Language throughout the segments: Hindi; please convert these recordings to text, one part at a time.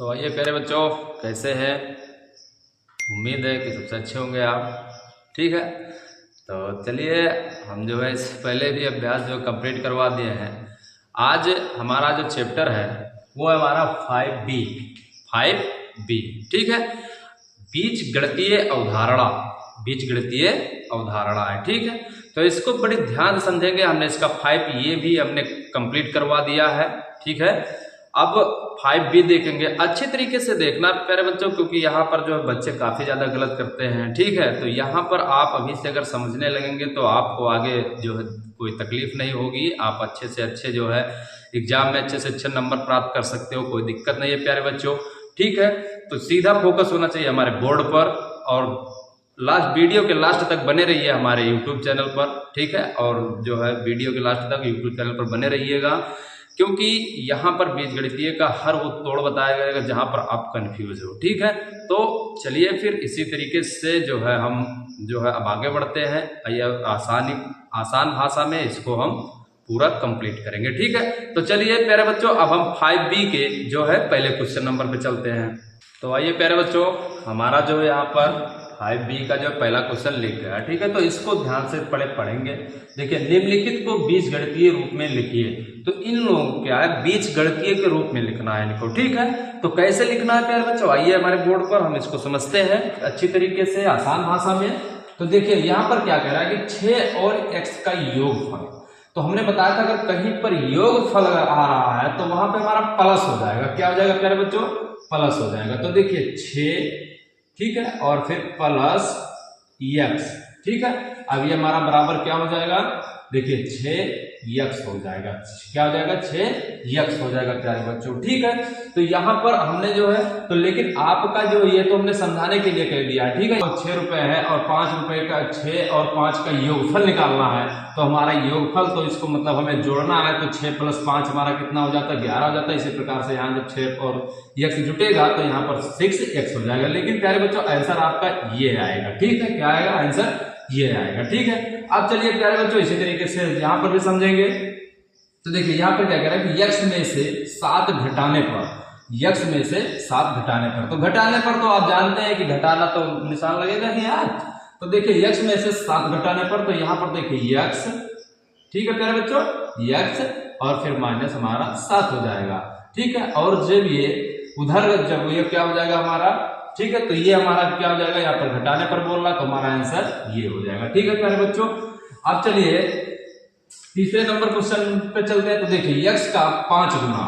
तो आइए प्यारे बच्चों, कैसे हैं? उम्मीद है कि सबसे अच्छे होंगे आप। ठीक है, तो चलिए हम जो है इससे पहले भी अभ्यास जो कंप्लीट करवा दिए हैं। आज हमारा जो चैप्टर है वो है हमारा 5B। ठीक है, बीजगणितीय अवधारणा। बीजगणितीय अवधारणा है। ठीक है, तो इसको बड़ी ध्यान से समझेंगे। हमने इसका 5 ये भी हमने कंप्लीट करवा दिया है। ठीक है, अब 5B देखेंगे। अच्छे तरीके से देखना प्यारे बच्चों, क्योंकि यहाँ पर जो है बच्चे काफ़ी ज़्यादा गलत करते हैं। ठीक है, तो यहाँ पर आप अभी से अगर समझने लगेंगे तो आपको आगे जो है कोई तकलीफ नहीं होगी। आप अच्छे से अच्छे जो है एग्जाम में अच्छे से अच्छे नंबर प्राप्त कर सकते हो, कोई दिक्कत नहीं है प्यारे बच्चों। ठीक है, तो सीधा फोकस होना चाहिए हमारे बोर्ड पर, और लास्ट वीडियो के लास्ट तक बने रहिए हमारे यूट्यूब चैनल पर। ठीक है, और जो है वीडियो के लास्ट तक यूट्यूब चैनल पर बने रहिएगा, क्योंकि यहाँ पर बीजगणितीय का हर वो तोड़ बताया जाएगा जहाँ पर आप कंफ्यूज हो। ठीक है, तो चलिए फिर इसी तरीके से जो है हम जो है अब आगे बढ़ते हैं। आसान भाषा में इसको हम पूरा कंप्लीट करेंगे। ठीक है, तो चलिए प्यारे बच्चों, अब हम 5B के जो है पहले क्वेश्चन नंबर पे चलते हैं। तो आइए प्यारे बच्चों, हमारा जो है यहाँ पर 5B का जो पहला क्वेश्चन लिख गया। ठीक है, तो इसको ध्यान से पढ़ेंगे। देखिए, निम्नलिखित को बीजगणितीय रूप में लिखिए। तो इन लोगों को क्या है, बीजगणितीय के रूप में लिखना है इनको। ठीक है, तो कैसे लिखना है प्यारे बच्चों, आइए हमारे बोर्ड पर हम इसको समझते हैं अच्छी तरीके से आसान भाषा में। तो देखिए यहाँ पर क्या कह रहा है कि 6 और x का योगफल। तो हमने बताया था अगर कहीं पर योगफल आ रहा है तो वहां पे हमारा प्लस हो जाएगा। क्या हो जाएगा प्यारे बच्चों? प्लस हो जाएगा। तो देखिए 6, ठीक है, और फिर प्लस x। ठीक है, अब ये हमारा बराबर क्या हो जाएगा? देखिए 6x हो जाएगा। क्या हो जाएगा? 6x हो जाएगा प्यारे बच्चों। ठीक है, तो यहाँ पर हमने जो है तो लेकिन आपका जो ये तो हमने समझाने के लिए कह दिया है। ठीक है, तो 6 रुपए है और 5 रुपए का 6 और 5 का योगफल निकालना है। तो हमारा योगफल तो इसको मतलब हमें जोड़ना है। तो 6 + 5 हमारा कितना हो जाता है? 11 हो जाता है। इसी प्रकार से यहाँ जब 6 और x जुटेगा तो यहाँ पर 6x हो जाएगा। लेकिन प्यारे बच्चों आंसर आपका ये आएगा। ठीक है, क्या आएगा? आंसर ये आएगा। ठीक है, अब चलिए प्यारे बच्चों इसी तरीके से यहाँ पर भी समझेंगे। तो देखिए यहाँ पर क्या कह रहा है कि x में से 7 घटाने पर, x में से 7 घटाने पर, तो घटाने पर तो आप जानते हैं कि घटाना तो निशान लगेगा ही यार। तो देखिए x में से 7 घटाने पर, तो यहाँ पर देखिए x, ठीक है प्यारे बच्चों, x और फिर माइनस हमारा 7 हो जाएगा। ठीक है, और जब ये उधर जब ये क्या हो जाएगा हमारा, ठीक है, तो ये हमारा क्या हो जाएगा, यहाँ पर घटाने पर बोल रहा तो हमारा आंसर ये हो जाएगा। ठीक है प्यारे बच्चों, अब चलिए तीसरे नंबर क्वेश्चन पे चलते हैं। तो देखिए x का 5 गुना,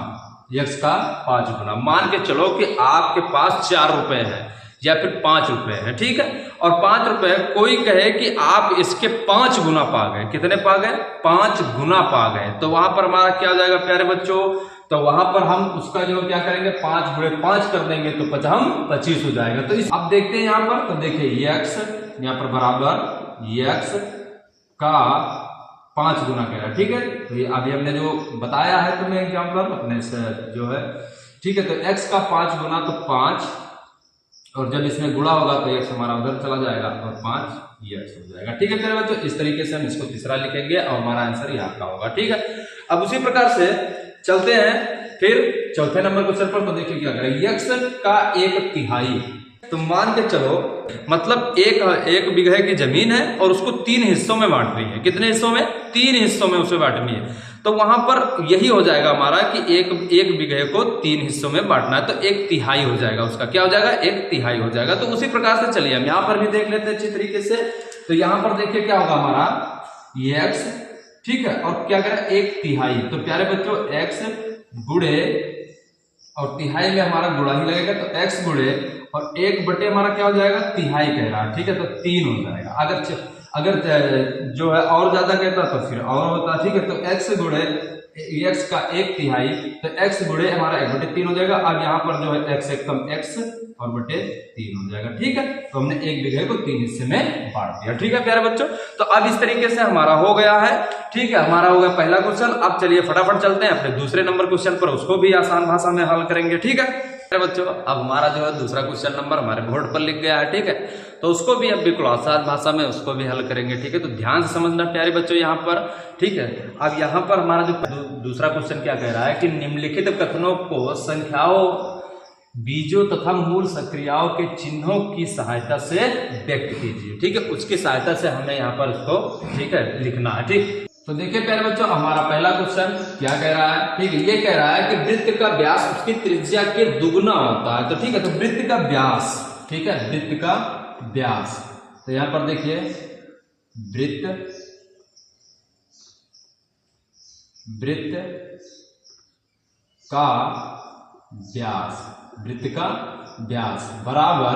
x का 5 गुना, मान के चलो कि आपके पास 4 रुपए है या फिर 5 रुपए है। ठीक है, और 5 रुपए कोई कहे कि आप इसके 5 गुना पा गए। कितने पा गए? 5 गुना पा गए। तो वहां पर हमारा क्या हो जाएगा प्यारे बच्चों? तो वहां पर हम उसका जो क्या करेंगे, 5 × 5 कर देंगे तो 25 हो जाएगा। तो अब देखते हैं यहाँ पर। तो देखिए x यहाँ पर बराबर x का 5 गुना कह रहा है। ठीक है, तो ये अभी हमने जो बताया है तुम्हें एग्जाम्पल अपने से जो है। ठीक है, तो x का 5 गुना तो 5, और जब इसमें गुणा होगा तो x हमारा उधर चला जाएगा और 5x हो जाएगा। ठीक है प्यारे बच्चों, इस तरीके से हम इसको तीसरा लिखेंगे और हमारा आंसर यहाँ का होगा। ठीक है, अब उसी प्रकार से चलते हैं फिर चौथे नंबर क्वेश्चन पर। तो देखिए क्या करें, x का 1/3। तो मान के चलो मतलब एक बीघे की जमीन है और उसको 3 हिस्सों में बांटनी है। कितने हिस्सों में? 3 हिस्सों में उसे बांटनी है। तो वहां पर यही हो जाएगा हमारा कि एक बीघे को 3 हिस्सों में बांटना है। तो 1/3 हो जाएगा उसका। क्या हो जाएगा? 1/3 हो जाएगा। तो उसी प्रकार से चलिए हम यहाँ पर भी देख लेते हैं अच्छी तरीके से। तो यहाँ पर देखिए क्या होगा हमारा x, ठीक है, और क्या करें 1/3। तो प्यारे बच्चों x गुणे, और तिहाई में हमारा गुणा ही लगेगा। तो x गुणे और 1/, हमारा क्या हो जाएगा? तिहाई कह रहा है। ठीक है, तो 3 हो जाएगा। अगर जो है और ज्यादा कहता तो फिर और होता। ठीक है, तो x गुणे x का 1/3, तो x गुणे हमारा 1/3 हो जाएगा। अब यहाँ पर जो है x एकदम x और बटे 3 हो जाएगा। ठीक है, तो हमने एक बीघे को 3 हिस्से में बांट दिया। ठीक है प्यारे बच्चों, तो अब इस तरीके से हमारा हो गया है। ठीक है, हमारा हो गया पहला क्वेश्चन। अब चलिए फटाफट चलते हैं अपने दूसरे नंबर क्वेश्चन पर, उसको भी आसान भाषा में हल करेंगे। ठीक है बच्चों, अब हमारा जो है दूसरा क्वेश्चन नंबर हमारे बोर्ड पर लिख गया है। ठीक है, तो उसको भी अब बिल्कुल आसान भाषा में उसको भी हल करेंगे। ठीक है, तो ध्यान से समझना प्यारे बच्चों यहाँ पर। ठीक है, अब यहाँ पर हमारा जो दूसरा क्वेश्चन क्या कह रहा है कि निम्नलिखित कथनों को संख्याओं बीजों तथा मूल सक्रियाओं के चिन्हों की सहायता से व्यक्त कीजिए। ठीक है, उसकी सहायता से हमें यहाँ पर उसको ठीक है लिखना है। ठीक, तो देखिए प्यारे बच्चों, हमारा पहला क्वेश्चन क्या कह रहा है। ठीक है, ये कह रहा है कि वृत्त का व्यास उसकी त्रिज्या के दुगना होता है। तो ठीक है, तो वृत्त का व्यास, ठीक है, वृत्त का व्यास, तो यहां पर देखिए वृत्त का व्यास, वृत्त का व्यास बराबर,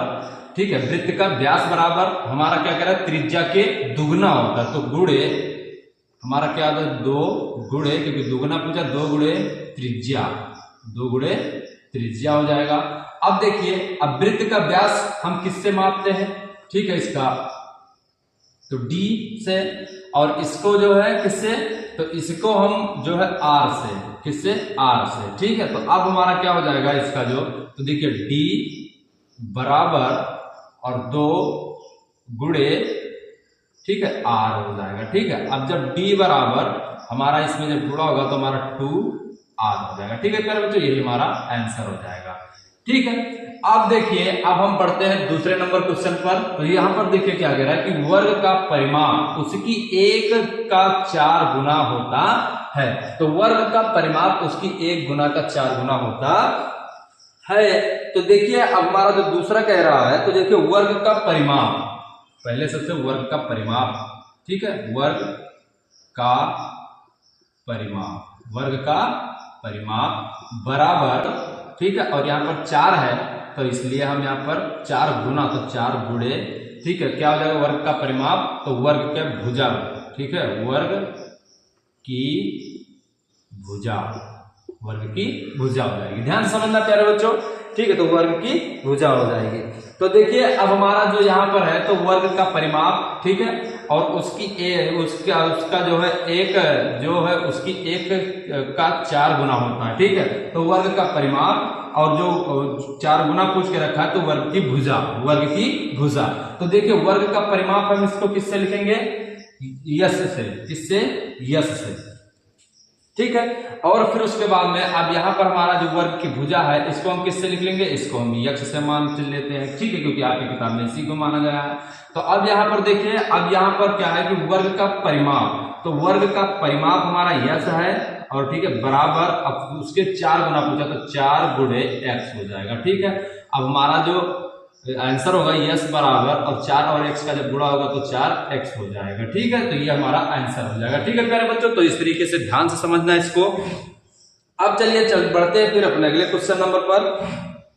ठीक है, वृत्त का व्यास बराबर हमारा क्या कह रहा है, त्रिज्या के दुगना होता है। तो गुणे हमारा क्या होता है, 2 गुणे, क्योंकि दुगना पूछा, 2 गुणे त्रिज्या, 2 गुणे त्रिज्या हो जाएगा। अब देखिए, अब वृत्त का व्यास हम किससे मापते हैं, ठीक है, इसका तो d से, और इसको जो है किससे, तो इसको हम जो है r से, किससे, r से। ठीक है, तो अब हमारा क्या हो जाएगा इसका जो, तो देखिए d बराबर और 2 गुणे, ठीक है, r हो जाएगा। ठीक है, अब जब d बराबर हमारा इसमें जब गुणा होगा तो हमारा 2r हो जाएगा। ठीक है प्यारे बच्चों, यही हमारा आंसर हो जाएगा। ठीक है, अब देखिए, अब हम पढ़ते हैं दूसरे नंबर क्वेश्चन पर। तो यहां पर देखिए क्या कह रहा है कि वर्ग का परिमाप उसकी 1 का 4 गुना होता है। तो वर्ग का परिमाप उसकी 1 गुना का 4 गुना होता है। तो देखिए, अब हमारा जो दूसरा कह रहा है, तो देखिए वर्ग का परिमाप, पहले सबसे वर्ग का परिमाप, ठीक है, वर्ग का परिमाप, वर्ग का परिमाप बराबर, ठीक है, और यहाँ पर 4 है तो इसलिए हम यहाँ पर 4 गुना, तो 4 गुणे, ठीक है, क्या हो जाएगा वर्ग का परिमाप, तो वर्ग के भुजा, ठीक है, वर्ग की भुजा, वर्ग की भुजा हो जाएगी। ध्यान से समझना प्यारे बच्चों, ठीक है, तो वर्ग की भुजा हो जाएगी। तो देखिए, अब हमारा जो यहाँ पर है तो वर्ग का परिमाप, ठीक है, और उसका जो है 1 जो है उसकी 1 का 4 गुना होता है। ठीक है, तो वर्ग का परिमाप और जो 4 गुना पूछ के रखा है तो वर्ग की भुजा, वर्ग की भुजा। तो देखिए वर्ग का परिमाप हम इसको किससे लिखेंगे, यश से, किससे, यश से। ठीक है, और फिर उसके बाद में अब यहाँ पर हमारा जो वर्ग की भुजा है इसको हम किससे लिख लेंगे, इसको हम यक्ष से मान लेते हैं। ठीक है, क्योंकि आपकी किताब में इसी को माना गया है। तो अब यहाँ पर देखिए, अब यहाँ पर क्या है कि वर्ग का परिमाप, तो वर्ग का परिमाप हमारा यश है, और ठीक है बराबर, अब उसके 4 गुना पूछा तो 4 गुणे x हो जाएगा। ठीक है, अब हमारा जो आंसर होगा यश बराबर, और 4 और x का जब गुणा होगा तो 4x हो जाएगा। ठीक है, तो ये हमारा आंसर हो जाएगा। ठीक है प्यारे बच्चों, तो इस तरीके से ध्यान से समझना इसको। अब चलिए बढ़ते हैं फिर अपने अगले क्वेश्चन नंबर पर।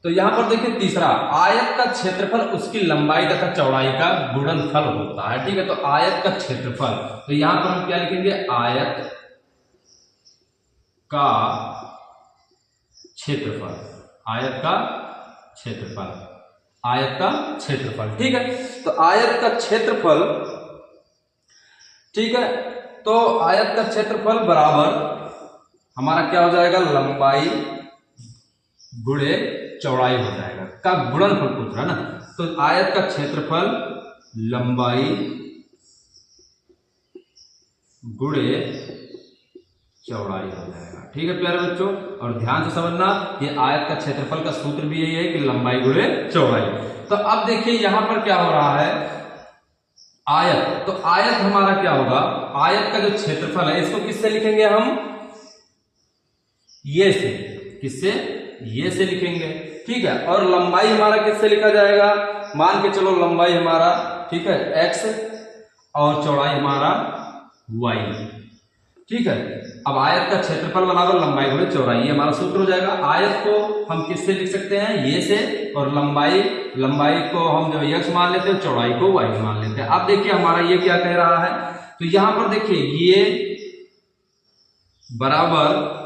तो यहाँ पर देखिए तीसरा, आयत का क्षेत्रफल उसकी लंबाई तथा चौड़ाई का गुणनफल होता है। ठीक है, तो आयत का क्षेत्रफल, तो यहाँ पर हम क्या लिखेंगे, आयत का क्षेत्रफल, आयत का क्षेत्रफल, आयत का क्षेत्रफल। ठीक है, तो आयत का क्षेत्रफल, ठीक है, तो आयत का क्षेत्रफल बराबर हमारा क्या हो जाएगा, लंबाई गुणे चौड़ाई हो जाएगा, का गुणनफल पूछ रहा है ना। तो आयत का क्षेत्रफल लंबाई गुणे चौड़ाई हो जाएगा। ठीक है प्यारे बच्चों, और ध्यान से समझना, ये आयत का क्षेत्रफल का सूत्र भी यही है कि लंबाई गुणे चौड़ाई। तो अब देखिए यहां पर क्या हो रहा है, आयत, तो आयत हमारा क्या होगा, आयत का जो क्षेत्रफल है इसको किससे लिखेंगे हम, ये से, किससे, ये से लिखेंगे। ठीक है, और लंबाई हमारा किससे लिखा जाएगा, मान के चलो लंबाई हमारा, ठीक है, x और चौड़ाई हमारा y। ठीक है, अब आयत का क्षेत्रफल बराबर लंबाई गुणे चौड़ाई, ये हमारा सूत्र हो जाएगा। आयत को हम किससे लिख सकते हैं, ये से, और लंबाई को हम जो x मान लेते हैं, चौड़ाई को y मान लेते हैं। अब देखिए हमारा ये क्या कह रहा है, तो यहां पर देखिए ये बराबर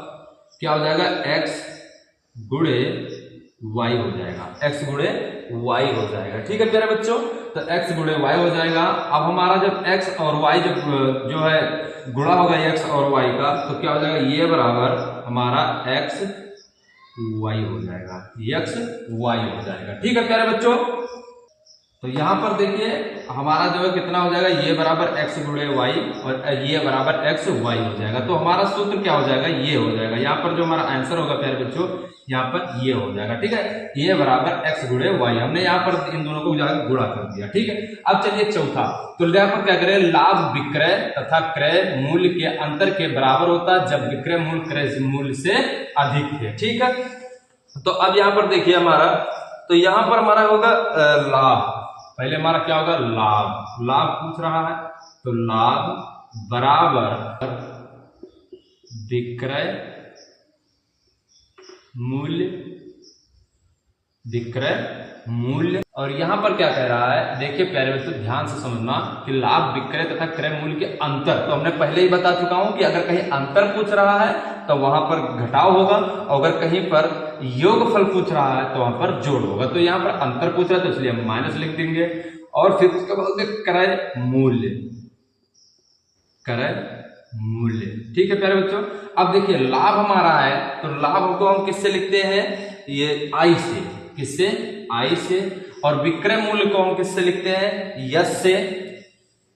क्या हो जाएगा, x गुणे y हो जाएगा, x गुणे y हो जाएगा। ठीक है प्यारे बच्चों, तो x गुणे y हो जाएगा। अब हमारा जब x और y जब जो है गुणा होगा x और y का, तो क्या हो जाएगा, ये बराबर हमारा x y हो जाएगा, x y हो जाएगा। ठीक है प्यारे बच्चों, तो यहाँ पर देखिए हमारा जो है कितना हो जाएगा, ये बराबर x गुणे वाई और ये बराबर x वाई हो जाएगा। तो हमारा सूत्र क्या हो जाएगा, ये हो जाएगा। यहाँ पर जो हमारा आंसर होगा प्यारे बच्चों, यहाँ पर ये हो जाएगा। ठीक है, ये बराबर x गुणे वाई, हमने यहाँ पर इन दोनों को जाकर गुणा कर दिया। ठीक है, अब चलिए चौथा, तो यहाँ पर क्या करें, लाभ विक्रय तथा क्रय मूल्य के अंतर के बराबर होता है जब विक्रय मूल्य क्रय मूल्य से अधिक है। ठीक है, तो अब यहाँ पर देखिए हमारा, तो यहाँ पर हमारा होगा लाभ, पहले हमारा क्या होगा, लाभ, लाभ पूछ रहा है, तो लाभ बराबर विक्रय मूल्य, विक्रय मूल्य। और यहां पर क्या कह रहा है, देखिए प्यारे बच्चों ध्यान से समझना कि लाभ विक्रय तथा क्रय मूल्य के अंतर, तो हमने पहले ही बता चुका हूं कि अगर कहीं अंतर पूछ रहा है तो वहां पर घटाव होगा, और अगर कहीं पर योगफल पूछ रहा है तो वहां पर जोड़ होगा। तो यहाँ पर अंतर पूछ रहा है तो इसलिए हम माइनस लिख देंगे, और फिर उसके बाद क्रय मूल्य, क्रय मूल्य। ठीक है प्यारे बच्चों, अब देखिए लाभ हमारा है, तो लाभ को हम किससे लिखते हैं, ये आई से, किससे, आई से, और विक्रय मूल्य को हम किससे लिखते हैं, यस से,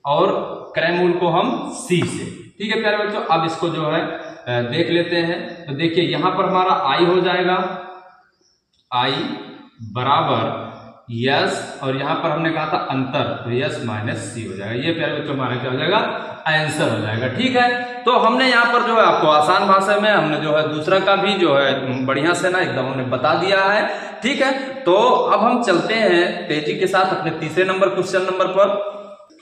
और क्रय मूल्य को हम सी से। ठीक है प्यारे बच्चों, अब इसको जो है देख लेते हैं। तो देखिए यहां पर हमारा आई हो जाएगा, आई बराबर यस, और यहां पर हमने कहा था अंतर, तो यस माइनस सी हो जाएगा। ये प्यारे बच्चों हमारा क्या हो जाएगा, आंसर हो जाएगा। ठीक है, तो हमने यहाँ पर जो है आपको आसान भाषा में हमने जो है दूसरा का भी जो है बढ़िया से ना एकदम हमने बता दिया है। ठीक है, तो अब हम चलते हैं तेजी के साथ अपने तीसरे नंबर क्वेश्चन नंबर पर।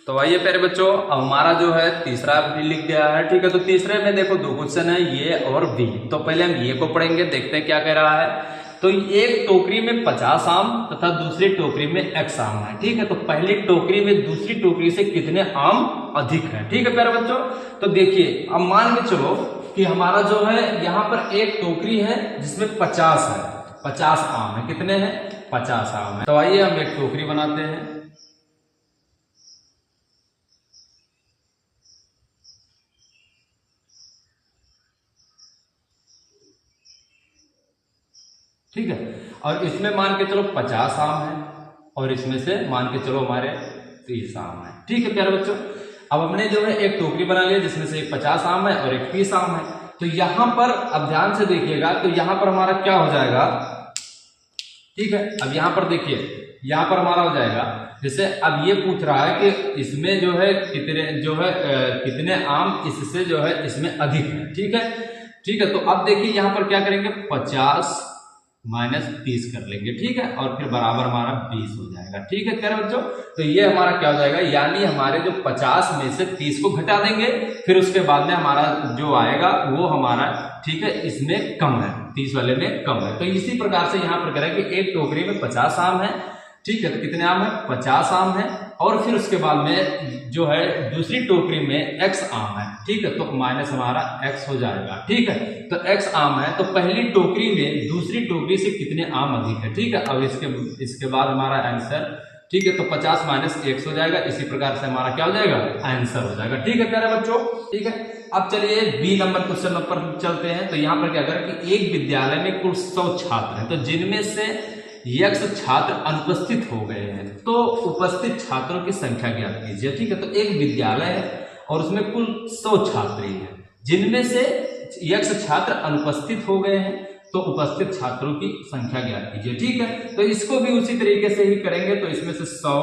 तो आइए प्यारे बच्चों, अब हमारा जो है तीसरा भी लिख गया है। ठीक है, तो तीसरे में देखो दो क्वेश्चन है, ये और बी। तो पहले हम ये को पढ़ेंगे, देखते हैं क्या कह रहा है। तो एक टोकरी में 50 आम तथा दूसरी टोकरी में x आम है। ठीक है, तो पहली टोकरी में दूसरी टोकरी से कितने आम अधिक है। ठीक है प्यारे बच्चों, तो देखिए अब मान के चलो कि हमारा जो है यहाँ पर एक टोकरी है जिसमें 50 है, 50 आम है। कितने हैं, 50 आम है। तो आइए हम एक टोकरी बनाते हैं। ठीक है, और इसमें मान के चलो 50 आम है, और इसमें से मान के चलो हमारे 30 आम है। ठीक है प्यारे बच्चों, अब हमने जो है एक टोकरी बना लिया जिसमें से एक 50 आम है और एक 30 आम है। तो यहां पर अब ध्यान से देखिएगा, तो यहां पर हमारा क्या हो जाएगा। ठीक है, अब यहां पर देखिए, यहां पर हमारा हो जाएगा, जैसे अब ये पूछ रहा है कि इसमें जो है कितने आम इससे जो है इसमें अधिक है। ठीक है, ठीक है, तो अब देखिए यहां पर क्या करेंगे, 50 माइनस 30 कर लेंगे। ठीक है, और फिर बराबर हमारा 20 हो जाएगा। ठीक है प्यारे बच्चों, तो ये हमारा क्या हो जाएगा, यानी हमारे जो 50 में से 30 को घटा देंगे, फिर उसके बाद में हमारा जो आएगा वो हमारा, ठीक है, इसमें कम है, 30 वाले में कम है। तो इसी प्रकार से यहाँ पर करें कि एक टोकरी में 50 आम है। ठीक है, तो कितने आम है, 50 आम है, और फिर उसके बाद में जो है दूसरी टोकरी में x आम है। ठीक है, तो माइनस हमारा x हो जाएगा। ठीक है, तो x आम है, तो पहली टोकरी में दूसरी टोकरी से कितने आम अधिक है। ठीक है, अब इसके बाद हमारा आंसर, ठीक है, तो 50 माइनस x हो जाएगा। इसी प्रकार से हमारा क्या हो जाएगा, आंसर हो जाएगा। ठीक है प्यारे बच्चों, ठीक है, अब चलिए बी नंबर क्वेश्चन पर चलते हैं। तो यहाँ पर क्या करें कि एक विद्यालय में कुल 100 छात्र हैं, तो जिनमें से x छात्र अनुपस्थित हो गए हैं, तो उपस्थित छात्रों की संख्या ज्ञात कीजिए। ठीक है, तो एक विद्यालय है और उसमें कुल 100 छात्र हैं, जिनमें से x छात्र अनुपस्थित हो गए हैं, तो उपस्थित छात्रों की संख्या ज्ञात कीजिए। ठीक है, तो इसको भी उसी तरीके से ही करेंगे। तो इसमें से 100,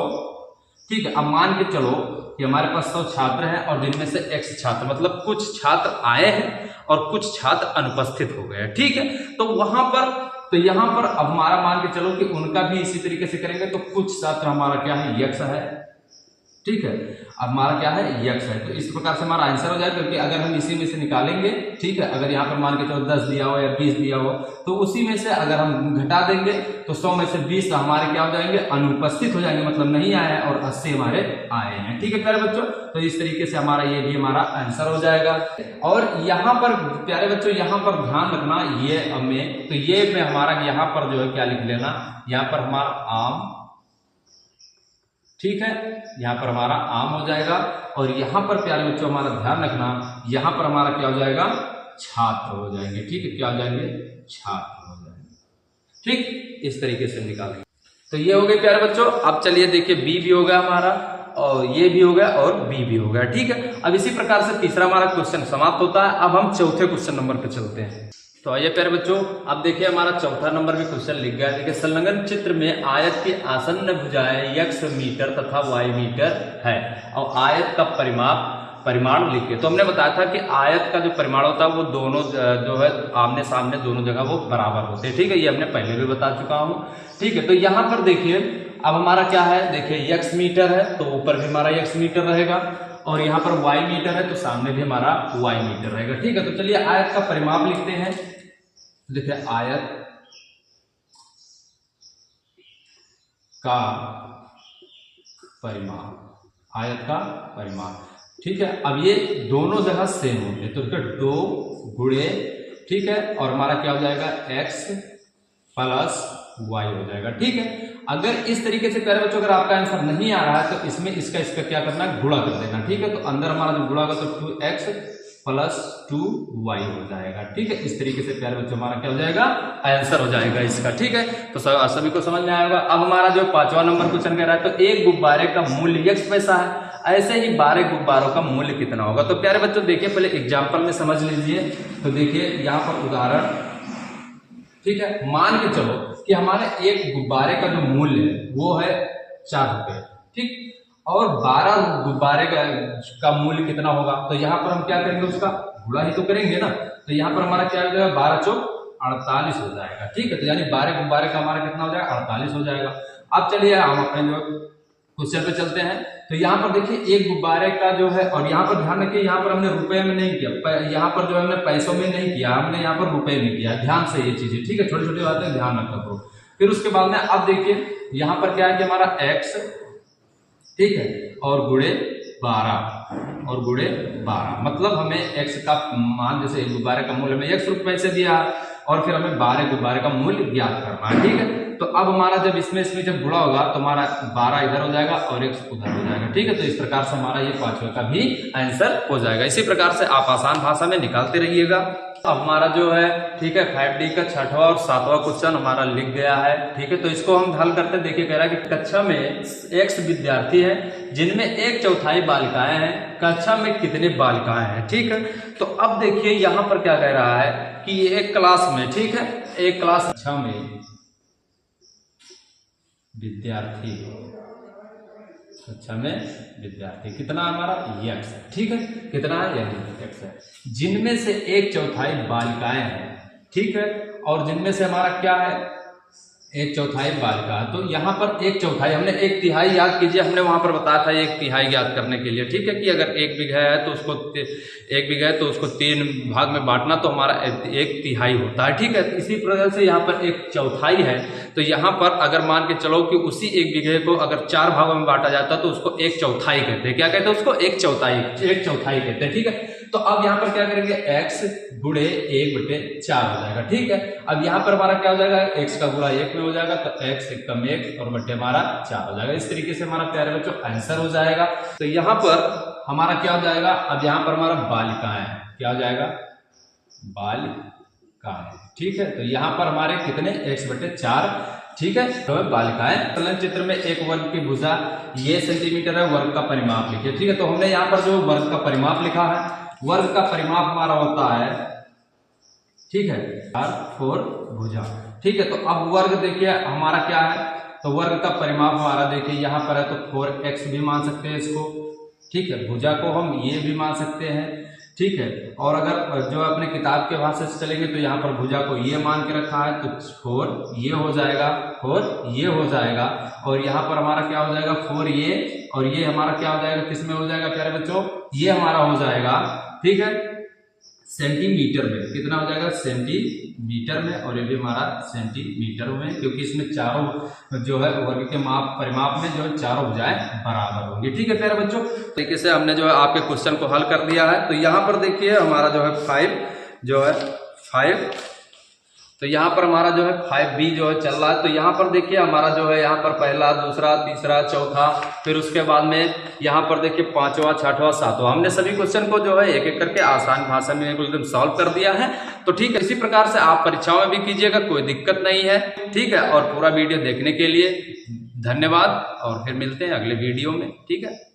ठीक है, अब मान के चलो कि हमारे पास 100 छात्र हैं और जिनमें से x छात्र, मतलब कुछ छात्र आए हैं और कुछ छात्र अनुपस्थित हो गए हैं। ठीक है, तो वहां पर, तो यहां पर अब हमारा मान के चलो कि उनका भी इसी तरीके से करेंगे। तो कुछ छात्र हमारा क्या है, x है। ठीक है, अब हमारा क्या है, x है। तो इस प्रकार से हमारा आंसर हो जाएगा, क्योंकि अगर हम इसी में से निकालेंगे, ठीक है, अगर यहाँ पर मान के चलो 10 दिया हो या 20 दिया हो, तो उसी में से अगर हम घटा देंगे तो 100 में से 20 हमारे क्या हो जाएंगे, अनुपस्थित हो जाएंगे, मतलब नहीं आए हैं, और 80 हमारे आए हैं। ठीक है प्यारे बच्चों, तो इस तरीके से हमारा ये भी हमारा आंसर हो जाएगा। और यहाँ पर प्यारे बच्चों, यहाँ पर ध्यान रखना, ये में, तो ये में हमारा यहाँ पर जो है क्या लिख लेना, यहाँ पर हमारा आम, ठीक है, यहाँ पर हमारा आम हो जाएगा। और यहाँ पर प्यारे बच्चों हमारा ध्यान रखना, यहाँ पर हमारा क्या हो जाएगा, छात्र हो जाएंगे। ठीक है, क्या हो जाएंगे, छात्र हो जाएंगे। ठीक, इस तरीके से निकालेंगे। तो ये हो गई प्यारे बच्चों। अब चलिए देखिए बी भी हो गया हमारा और ये भी हो गया और बी भी हो गया, ठीक है। अब इसी प्रकार से तीसरा हमारा क्वेश्चन समाप्त होता है। अब हम चौथे क्वेश्चन नंबर पे चलते हैं। तो आइए प्यारे बच्चों, अब देखिए हमारा चौथा नंबर भी क्वेश्चन लिख गया है। देखिए संलग्न चित्र में आयत की आसन्न भुजाएं x मीटर तथा y मीटर है और आयत का परिमाण लिखिए। तो हमने बताया था कि आयत का जो परिमाण होता है वो दोनों जो है आमने सामने दोनों जगह वो बराबर होते हैं, ठीक है। ये हमने पहले भी बता चुका हूँ, ठीक है। तो यहाँ पर देखिए अब हमारा क्या है, देखिए x मीटर है तो ऊपर भी हमारा x मीटर रहेगा और यहाँ पर y मीटर है तो सामने भी हमारा y मीटर रहेगा, ठीक है। तो चलिए आयत का परिमाप लिखते हैं। देखिए आयत का परिमाप, आयत का परिमाप, ठीक है। अब ये दोनों जगह सेम होंगे तो इसका 2 गुणे, ठीक है, और हमारा क्या हो जाएगा x प्लस y हो जाएगा, ठीक है। अगर इस तरीके से प्यारे बच्चों अगर आपका आंसर नहीं आ रहा है तो इसमें इसका क्या करना है, गुणा कर देना, ठीक है। तो अंदर हमारा जो गुणा होगा तो 2x प्लस 2y हो जाएगा, ठीक है। इस तरीके से प्यारे बच्चों हमारा क्या हो जाएगा, आंसर हो जाएगा इसका, ठीक है। तो सभी को समझ में आएगा। अब हमारा जो 5वां नंबर क्वेश्चन कह रहा है तो एक गुब्बारे का मूल्य x पैसा है, ऐसे ही 12 गुब्बारों का मूल्य कितना होगा। तो प्यारे बच्चों देखिए पहले एग्जाम्पल में समझ लीजिए। तो देखिए यहाँ पर उदाहरण, ठीक है, मान के चलो कि हमारे एक गुब्बारे का जो मूल्य है वो है 4 रुपए, ठीक, और 12 गुब्बारे का मूल्य कितना होगा। तो यहाँ पर हम क्या करेंगे, उसका गुणा ही तो करेंगे ना। तो यहाँ पर हमारा क्या हो जाएगा, 12 चौक 48 हो जाएगा, ठीक है। तो यानी 12 गुब्बारे का हमारा कितना हो जाएगा, 48 हो जाएगा। अब चलिए हम अपने जो क्वेश्चन पे चलते हैं। तो यहाँ पर देखिए एक गुब्बारे का जो है, और यहाँ पर ध्यान रखिए यहाँ पर हमने रुपए में नहीं किया, यहाँ पर जो हमने पैसों में नहीं किया, हमने यहाँ पर रुपए में किया। ध्यान से ये चीजें, ठीक है, छोटी छोटी बातें ध्यान रखा करो। फिर उसके बाद में अब देखिए यहाँ पर क्या है कि हमारा x, ठीक है, और गुणे 12 और गुणे 12, मतलब हमें x का मान, जैसे एक गुब्बारे का मूल्य हमें x रुपए से दिया और फिर हमें 12 गुब्बारे का मूल्य ज्ञात करना है, ठीक है। तो अब हमारा जब इसमें जब गुणा होगा तो हमारा 12 इधर हो जाएगा और x उधर हो जाएगा, ठीक है। तो इस प्रकार से हमारा ये 5वां का भी आंसर हो जाएगा। इसी प्रकार से आप आसान भाषा में निकालते रहिएगा। अब हमारा जो है, ठीक है, 5D का 6वां और 7वां क्वेश्चन हमारा लिख गया है, ठीक है। तो इसको हम हल करते देखिए। कह रहा है कि कक्षा में x विद्यार्थी है जिनमें 1/4 बालिकाएं हैं, कक्षा में कितने बालिकाएं हैं, ठीक है। तो अब देखिए यहाँ पर क्या कह रहा है कि एक क्लास में, ठीक है, एक क्लास कक्षा में विद्यार्थी, कक्षा में विद्यार्थी कितना हमारा x है, ठीक है, कितना है यानी x है, जिनमें से 1/4 बालिकाएं हैं, ठीक है, और जिनमें से हमारा क्या है 1/4 बालिका। तो यहाँ पर 1/4 हमने 1/3 याद कीजिए, हमने वहां पर बताया था 1/3 याद करने के लिए, ठीक है, कि अगर 1 बीघा है तो उसको 1 बीघा है तो उसको 3 भाग में बांटना तो हमारा 1/3 होता है, ठीक है। इसी प्रकार से यहाँ पर 1/4 है तो यहाँ पर अगर मान के चलो कि उसी 1 बीघे को अगर 4 भागों में बांटा जाता तो उसको 1/4 कहते हैं। क्या कहते हैं उसको, 1/4 कहते हैं, ठीक है। तो अब यहाँ पर क्या करेंगे, x गुणे 1/4 हो जाएगा, ठीक है। अब यहाँ पर हमारा क्या हो जाएगा, x का गुणा 1 में हो जाएगा तो x 1 कम 1 और बट्टे हमारा 4 हो जाएगा। इस तरीके से हमारा प्यारे बच्चों आंसर हो जाएगा। तो यहाँ पर हमारा क्या हो जाएगा, अब यहाँ पर हमारा बालिकाएं, क्या हो जाएगा, बालिकाएं, ठीक है। तो यहाँ पर हमारे कितने x/4, ठीक है, तो बालिकाएं। संलग्न चित्र में एक वर्ग की भुजा ये सेंटीमीटर है, वर्ग का परिमाप लिखिए, ठीक है। तो हमने यहाँ पर जो वर्ग का परिमाप लिखा है, वर्ग का परिमाप हमारा होता है, ठीक है, 4 भुजा, ठीक है। तो अब वर्ग देखिए हमारा क्या है, तो वर्ग का परिमाप हमारा देखिए यहाँ पर है तो 4x भी मान सकते हैं इसको, ठीक है। भुजा को हम ये भी मान सकते हैं, ठीक है। और अगर जो अपने किताब के भाषा से चलेंगे तो यहाँ पर भुजा को ये मान के रखा है तो 4 ये हो जाएगा, 4 ये हो जाएगा, और यहाँ पर हमारा क्या हो जाएगा 4 ये, और ये हमारा क्या हो जाएगा, किस में हो जाएगा प्यारे बच्चों, ये हमारा हो जाएगा, ठीक है, सेंटीमीटर में। कितना हो जाएगा, सेंटीमीटर में, और ये भी हमारा सेंटीमीटर में, क्योंकि इसमें चारों जो है वर्ग के परिमाप में जो है चारों भुजाएं बराबर होंगी, ठीक है प्यारे बच्चों। तरीके से हमने जो है आपके क्वेश्चन को हल कर दिया है। तो यहाँ पर देखिए हमारा जो है 5 तो यहाँ पर हमारा जो है 5B जो है चल रहा है। तो यहाँ पर देखिए हमारा जो है यहाँ पर पहला, दूसरा, तीसरा, चौथा, फिर उसके बाद में यहाँ पर देखिए 5वां, 6वां, 7वां, हमने सभी क्वेश्चन को जो है एक एक करके आसान भाषा में एकदम सॉल्व कर दिया है। तो ठीक है, इसी प्रकार से आप परीक्षाओं में भी कीजिएगा, कोई दिक्कत नहीं है। ठीक है, और पूरा वीडियो देखने के लिए धन्यवाद और फिर मिलते हैं अगले वीडियो में। ठीक है।